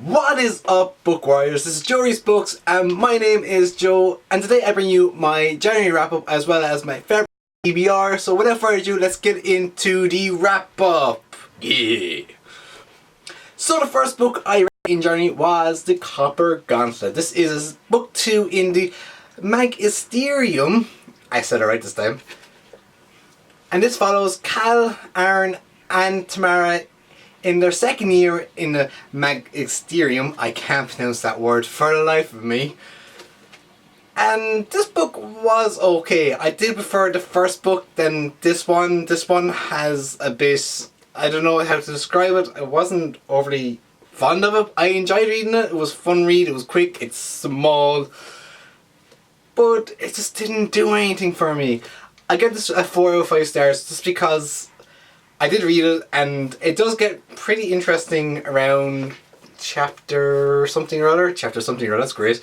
What is up, Book Warriors? This is Joe Reese Books and my name is Joe, and today I bring you my January wrap up as well as my February TBR. So without further ado, let's get into the wrap up. Yeah. So the first book I read in January was the Copper Ganza. This is book 2 in the Magisterium. I said it right this time. And this follows Cal, Aaron and Tamara in their second year in the Magisterium. I can't pronounce that word for the life of me. And this book was okay. I did prefer the first book than this one. This one has a bit, I don't know how to describe it. I wasn't overly fond of it. I enjoyed reading it. It was a fun read. It was quick. It's small. But it just didn't do anything for me. I give this a 4 out of 5 stars just because I did read it, and it does get pretty interesting around chapter something or other. That's great.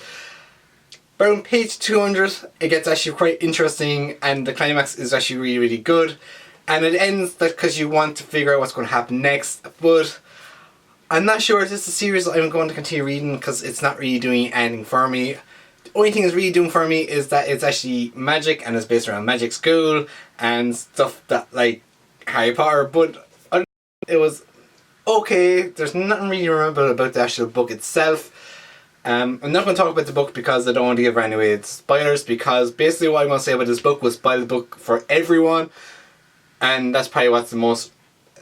Around page 200 it gets actually quite interesting, and the climax is actually really good, and it ends because you want to figure out what's going to happen next. But I'm not sure if this is a series I'm going to continue reading because it's not really doing anything for me. The only thing it's really doing for me is that it's actually magic and it's based around magic school and stuff that like Harry Potter, but it was okay. There's nothing really memorable about the actual book itself. I'm not going to talk about the book because I don't want to give away spoilers, because basically what I'm going to say about this book will spoil the book for everyone, and that's probably what the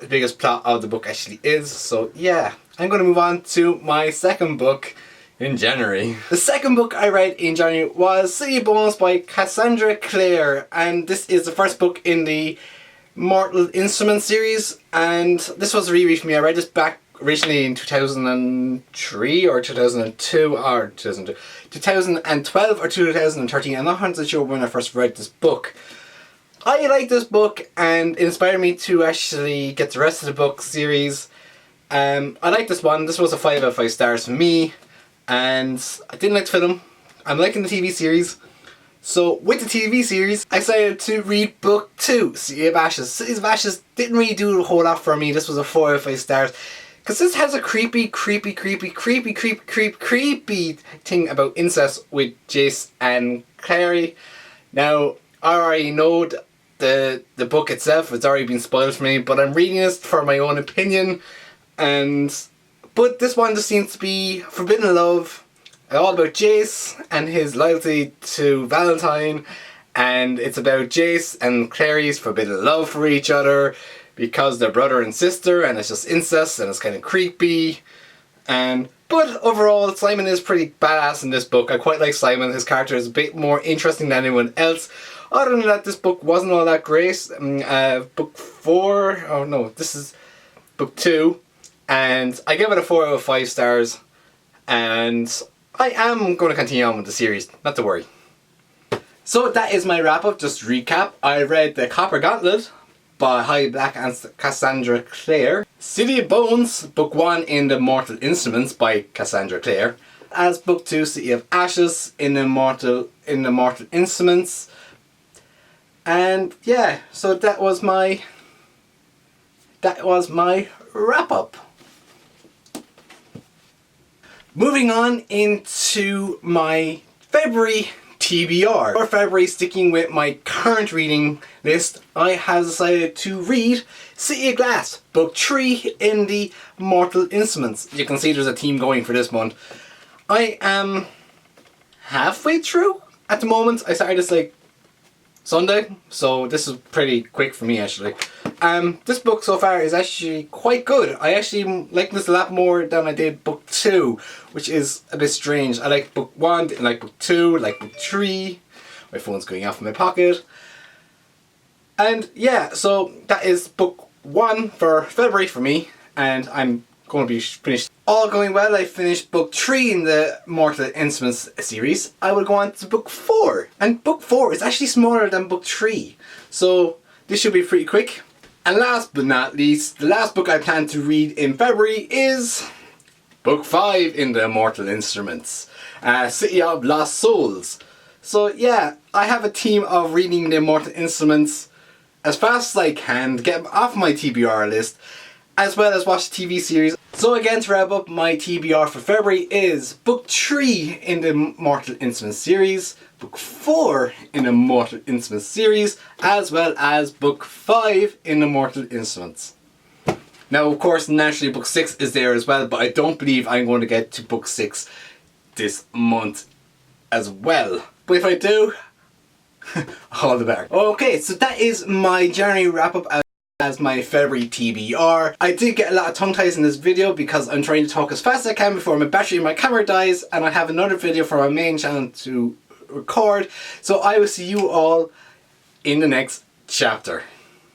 biggest plot of the book actually is. So yeah, I'm going to move on to my second book in January. The second book I read in January was City of Bones by Cassandra Clare, and this is the first book in the Mortal Instruments series, and this was a reread for me. I read this back originally in 2003 or 2002 or 2012 or 2013. I'm not 100% sure when I first read this book. I liked this book and it inspired me to actually get the rest of the book series. I liked this one. This was a 5 out of 5 stars for me, and I didn't like the film. I'm liking the TV series. So with the TV series, I decided to read book 2, City of Ashes. City of Ashes didn't really do a whole lot for me. This was a 4 out of 5 stars. Because this has a creepy thing about incest with Jace and Clary. Now, I already know the book itself, it's already been spoiled for me, but I'm reading this for my own opinion. But this one just seems to be forbidden love. All about Jace and his loyalty to Valentine, and it's about Jace and Clary's forbidden love for each other because they're brother and sister, and it's just incest and it's kind of creepy. But overall, Simon is pretty badass in this book. I quite like Simon. His character is a bit more interesting than anyone else. Other than that, this book wasn't all that great. Book 4, oh no, this is book 2, and I give it a 4 out of 5 stars, and I am going to continue on with the series, not to worry. So that is my wrap up. Just to recap, I read The Copper Gauntlet by Holly Black and Cassandra Clare, City of Bones, book 1 in the Mortal Instruments by Cassandra Clare, as book 2, City of Ashes in the Mortal Instruments. And yeah, so that was my wrap up. Moving on into my February TBR, or February, sticking with my current reading list, I have decided to read City of Glass, book 3 in the Mortal Instruments. You can see there's a theme going for this month. I am halfway through at the moment. I started this like Sunday, so this is pretty quick for me actually. This book so far is actually quite good. I actually like this a lot more than I did book 2, which is a bit strange. I like book 1, didn't like book 2, like book 3. My phone's going off in my pocket. And yeah, so that is book 1 for February for me, and I'm going to be finished. All going well, I finished book 3 in the Mortal Instruments series. I will go on to book 4, and book 4 is actually smaller than book 3, so this should be pretty quick. And last but not least, the last book I plan to read in February is book 5 in the Mortal Instruments, City of Lost Souls. So yeah, I have a team of reading the Mortal Instruments as fast as I can to get them off my TBR list, as well as watch the TV series. So again, to wrap up, my TBR for February is Book 3 in the Mortal Instruments series, Book 4 in the Mortal Instruments series, as well as Book 5 in the Mortal Instruments. Now, of course, naturally Book 6 is there as well, but I don't believe I'm going to get to Book 6 this month as well. But if I do, all the better. Okay, so that is my January wrap up as my February TBR. I did get a lot of tongue ties in this video because I'm trying to talk as fast as I can before my battery in my camera dies, and I have another video for my main channel to record. So I will see you all in the next chapter.